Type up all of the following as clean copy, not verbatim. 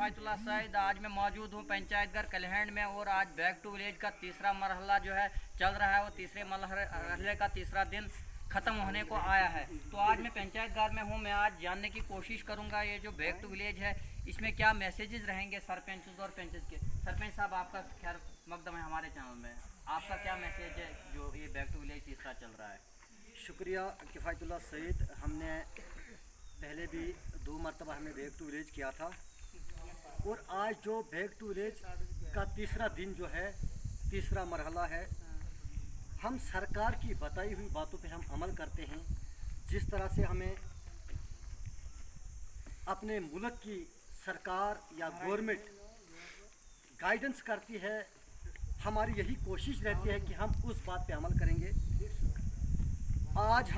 किफ़ायतुल्लाह सईद। आज मैं मौजूद हूँ पंचायत घर कलहंड में और आज बैक टू विलेज का तीसरा मरहला जो है चल रहा है और तीसरे मरहले का तीसरा दिन ख़त्म होने को आया है। तो आज मैं पंचायत घर में हूँ। मैं आज जानने की कोशिश करूँगा ये जो बैक टू विलेज है इसमें क्या मैसेजेस रहेंगे सरपंच और पंचेस के। सरपंच साहब, आपका खैर मकदम है हमारे चैनल में, आपका क्या मैसेज है जो ये बैक टू विलेज तीसरा चल रहा है? शुक्रिया किफ़ायतुल्लाह सईद। हमने पहले भी 2 मरतबा हमने बैक टू विलेज किया था और आज जो बैक टू विलेज का तीसरा दिन जो है, तीसरा मरहला है, हम सरकार की बताई हुई बातों पे हम अमल करते हैं। जिस तरह से हमें अपने मुल्क की सरकार या गवर्नमेंट गाइडेंस करती है, हमारी यही कोशिश रहती है कि हम उस बात पे अमल करेंगे। आज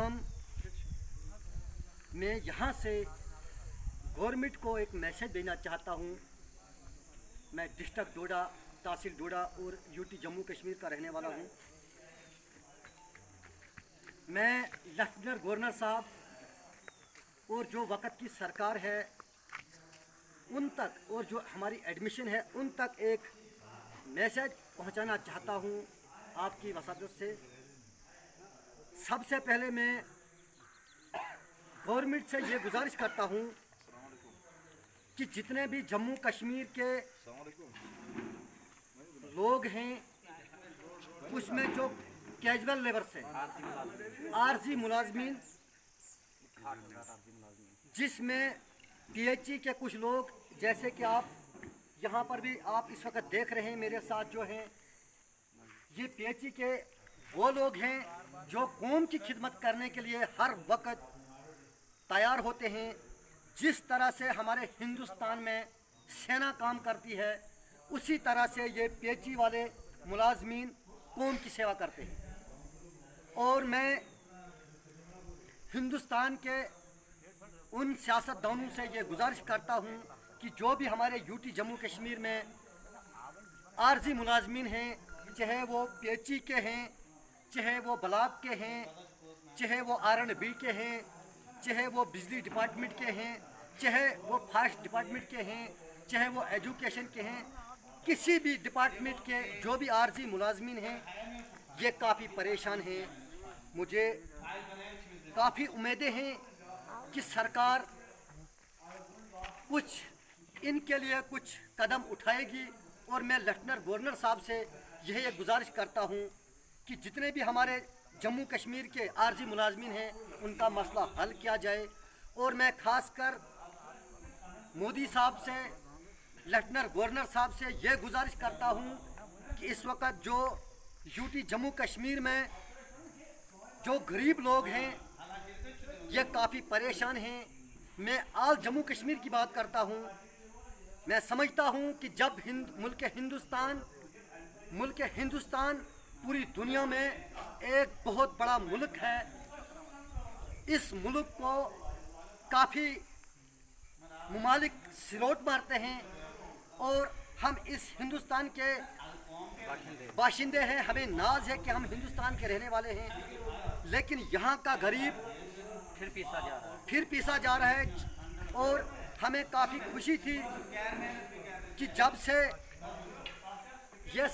मैं यहाँ से गवर्नमेंट को एक मैसेज देना चाहता हूँ। मैं डिस्ट्रिक्ट डोडा, तहसील डोडा और यूटी जम्मू कश्मीर का रहने वाला हूँ। मैं लेफ्टिनेंट गवर्नर साहब और जो वक़्त की सरकार है उन तक और जो हमारी एडमिशन है उन तक एक मैसेज पहुँचाना चाहता हूँ आपकी वसादत से। सबसे पहले मैं गवर्नमेंट से ये गुजारिश करता हूँ कि जितने भी जम्मू कश्मीर के लोग हैं उसमें जो कैजुअल लेबर्स हैं, आरजी मुलाजमीन, जिसमें पीएचई के कुछ लोग, जैसे कि आप यहाँ पर भी आप इस वक्त देख रहे हैं मेरे साथ जो हैं, ये पीएचई के वो लोग हैं जो कौम की खिदमत करने के लिए हर वक्त तैयार होते हैं। जिस तरह से हमारे हिंदुस्तान में सेना काम करती है उसी तरह से ये पीएचई वाले मुलाजमीन कौम की सेवा करते हैं। और मैं हिंदुस्तान के उन सियासतदानों से ये गुजारिश करता हूँ कि जो भी हमारे यूटी जम्मू कश्मीर में आरजी मुलाजमीन हैं, चाहे वो पीएचई के हैं, चाहे वो ब्लॉक के हैं, चाहे वो R&B के हैं, चाहे वो बिजली डिपार्टमेंट के हैं, चाहे वो फास्ट डिपार्टमेंट के हैं, चाहे वो एजुकेशन के हैं, किसी भी डिपार्टमेंट के जो भी आरजी मुलाजमीन हैं ये काफ़ी परेशान हैं। मुझे काफ़ी उम्मीदें हैं कि सरकार कुछ इनके लिए कुछ कदम उठाएगी और मैं लेफ्टिनेंट गवर्नर साहब से यही एक गुजारिश करता हूँ कि जितने भी हमारे जम्मू कश्मीर के आरजी मुलाजमीन हैं उनका मसला हल किया जाए। और मैं ख़ासकर मोदी साहब से, लेफ्टिनेंट गवर्नर साहब से यह गुजारिश करता हूँ कि इस वक्त जो यूटी जम्मू कश्मीर में जो गरीब लोग हैं ये काफ़ी परेशान हैं। मैं आल जम्मू कश्मीर की बात करता हूँ। मैं समझता हूँ कि जब मुल्क हिंदुस्तान पूरी दुनिया में एक बहुत बड़ा मुल्क है, इस मुल्क को काफ़ी ममालिक सिलोट मारते हैं और हम इस हिंदुस्तान के बाशिंदे हैं, हमें नाज है कि हम हिंदुस्तान के रहने वाले हैं। लेकिन यहाँ का गरीब फिर पीसा जा रहा है और हमें काफ़ी खुशी थी कि जब से ये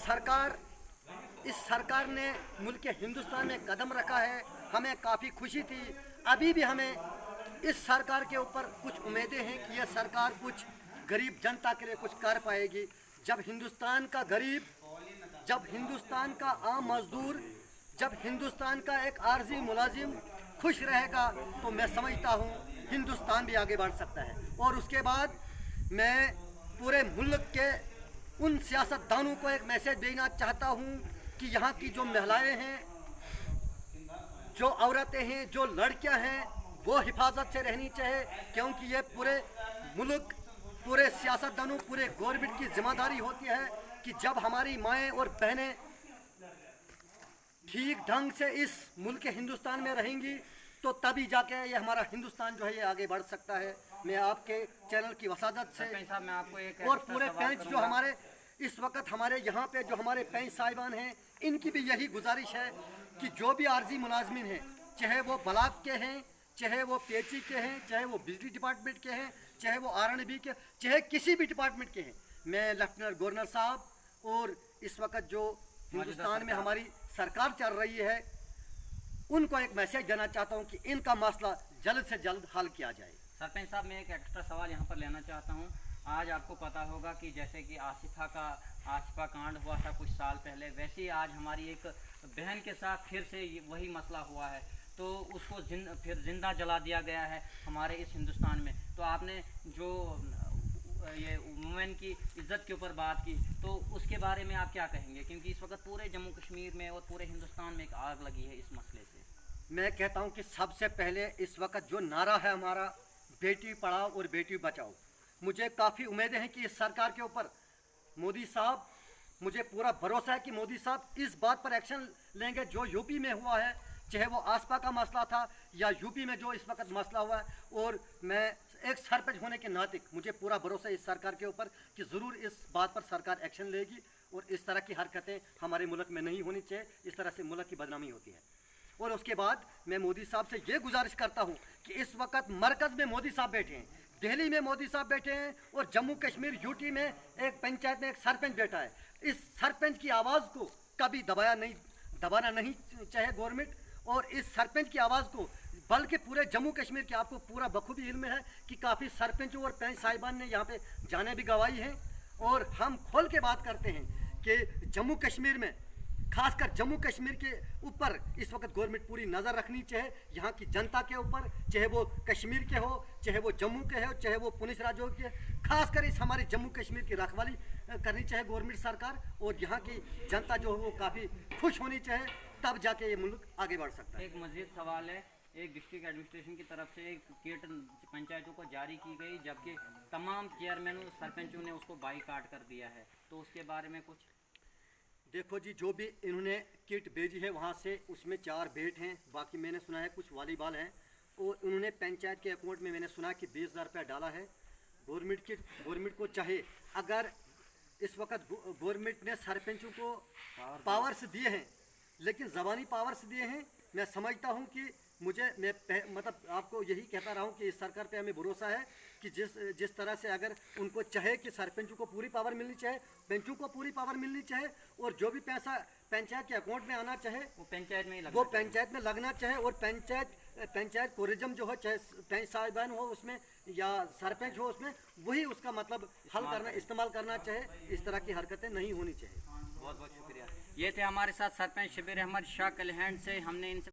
इस सरकार ने मुल्क हिंदुस्तान में कदम रखा है, हमें काफ़ी खुशी थी। अभी भी हमें इस सरकार के ऊपर कुछ उम्मीदें हैं कि यह सरकार कुछ गरीब जनता के लिए कुछ कर पाएगी। जब हिंदुस्तान का गरीब, जब हिंदुस्तान का आम मजदूर, जब हिंदुस्तान का एक आरजी मुलाजिम खुश रहेगा तो मैं समझता हूँ हिंदुस्तान भी आगे बढ़ सकता है। और उसके बाद मैं पूरे मुल्क के उन सियासतदानों को एक मैसेज देना चाहता हूँ कि यहाँ की जो महिलाएं हैं, जो औरतें हैं, जो लड़कियाँ हैं, वो हिफाजत से रहनी चाहिए, क्योंकि ये पूरे मुल्क, पूरे सियासतदानों, पूरे गवर्नमेंट की जिम्मेदारी होती है कि जब हमारी माएँ और बहनें ठीक ढंग से इस मुल्क हिंदुस्तान में रहेंगी तो तभी जाके ये हमारा हिंदुस्तान जो है ये आगे बढ़ सकता है। मैं आपके चैनल की वसादत से मैं आपको एक और पूरे पेंच जो हमारे इस वक्त हमारे यहाँ पे जो हमारे पेंच साहिबान हैं, इनकी भी यही गुजारिश है कि जो भी आरजी मुलाजमीन हैं, चाहे वो ब्लॉक के हैं, चाहे वो पीएचई के हैं, चाहे वो बिजली डिपार्टमेंट के हैं, चाहे वो R&B के, चाहे किसी भी डिपार्टमेंट के हैं। मैं लेफ्टिनेंट गवर्नर साहब और इस वक्त जो हिंदुस्तान में हमारी सरकार चल रही है, उनको एक मैसेज देना चाहता हूं कि इनका मसला जल्द से जल्द हल किया जाए। सरपंच साहब, मैं एक एक्स्ट्रा सवाल यहाँ पर लेना चाहता हूँ। आज आपको पता होगा कि जैसे कि आसिफा कांड हुआ था कुछ साल पहले, वैसे ही आज हमारी एक बहन के साथ फिर से वही मसला हुआ है, तो उसको फिर जिंदा जला दिया गया है हमारे इस हिंदुस्तान में। तो आपने जो ये वुमेन की इज्जत के ऊपर बात की, तो उसके बारे में आप क्या कहेंगे? क्योंकि इस वक्त पूरे जम्मू कश्मीर में और पूरे हिंदुस्तान में एक आग लगी है इस मसले से। मैं कहता हूं कि सबसे पहले इस वक्त जो नारा है हमारा, बेटी पढ़ाओ और बेटी बचाओ, मुझे काफ़ी उम्मीदें हैं कि इस सरकार के ऊपर मोदी साहब, मुझे पूरा भरोसा है कि मोदी साहब इस बात पर एक्शन लेंगे। जो यूपी में हुआ है, चाहे वो आसपा का मसला था या यूपी में जो इस वक्त मसला हुआ है, और मैं एक सरपंच होने के नाते मुझे पूरा भरोसा है इस सरकार के ऊपर कि ज़रूर इस बात पर सरकार एक्शन लेगी और इस तरह की हरकतें हमारे मुल्क में नहीं होनी चाहिए। इस तरह से मुल्क की बदनामी होती है। और उसके बाद मैं मोदी साहब से ये गुजारिश करता हूँ कि इस वक्त मरकज़ में मोदी साहब बैठे हैं, दिल्ली में मोदी साहब बैठे हैं, और जम्मू कश्मीर यूटी में एक पंचायत में एक सरपंच बैठा है। इस सरपंच की आवाज़ को कभी दबाना नहीं चाहे गवर्नमेंट, और इस सरपंच की आवाज़ को, बल्कि पूरे जम्मू कश्मीर के, आपको पूरा बखूबी इल्म है कि काफ़ी सरपंचों और पंच साहिबान ने यहाँ पे जाने भी गवाई हैं। और हम खोल के बात करते हैं कि जम्मू कश्मीर में, खासकर जम्मू कश्मीर के ऊपर इस वक्त गवर्नमेंट पूरी नज़र रखनी चाहिए, यहाँ की जनता के ऊपर, चाहे वो कश्मीर के हो, चाहे वो जम्मू के हो, चाहे वो पुलिस राज्यों के, खासकर इस हमारे जम्मू कश्मीर की रखवाली करनी चाहिए गवर्नमेंट सरकार। और यहाँ की जनता जो है वो काफ़ी खुश होनी चाहिए, तब जाके ये मुल्क आगे बढ़ सकता है। एक मज़ीद सवाल है, एक डिस्ट्रिक्ट एडमिनिस्ट्रेशन की तरफ से एक किट पंचायतों को जारी की गई, जबकि तमाम चेयरमैनों सरपंचों ने उसको बाईकाट कर दिया है, तो उसके बारे में कुछ? देखो जी, जो भी इन्होंने किट भेजी है वहाँ से, उसमें 4 बैट हैं, बाकी मैंने सुना है कुछ वॉलीबॉल हैं, और उन्होंने पंचायत के अकाउंट में मैंने सुना कि 20,000 रुपया डाला है। गवर्नमेंट को चाहे, अगर इस वक्त गवर्नमेंट ने सरपंचों को पावर्स दिए हैं, लेकिन ज़बानी पावर्स दिए हैं, मैं समझता हूँ कि मतलब आपको यही कहता रहा हूँ कि इस सरकार पे हमें भरोसा है कि जिस तरह से अगर उनको चाहे कि सरपंचों को पूरी पावर मिलनी चाहिए, पंचों को पूरी पावर मिलनी चाहिए, और जो भी पैसा पंचायत के अकाउंट में आना चाहे वो पंचायत में ही लगना चाहिए। और पंचायत टूरिज्म जो हो, चाहे पंच साहिबान हो उसमें या सरपंच हो उसमें, वही उसका मतलब इस्तेमाल करना चाहिए। इस तरह की हरकतें नहीं होनी चाहिए। बहुत बहुत शुक्रिया। ये थे हमारे साथ सरपंच शबीर अहमद शाह कलहैंड से। हमने इनसे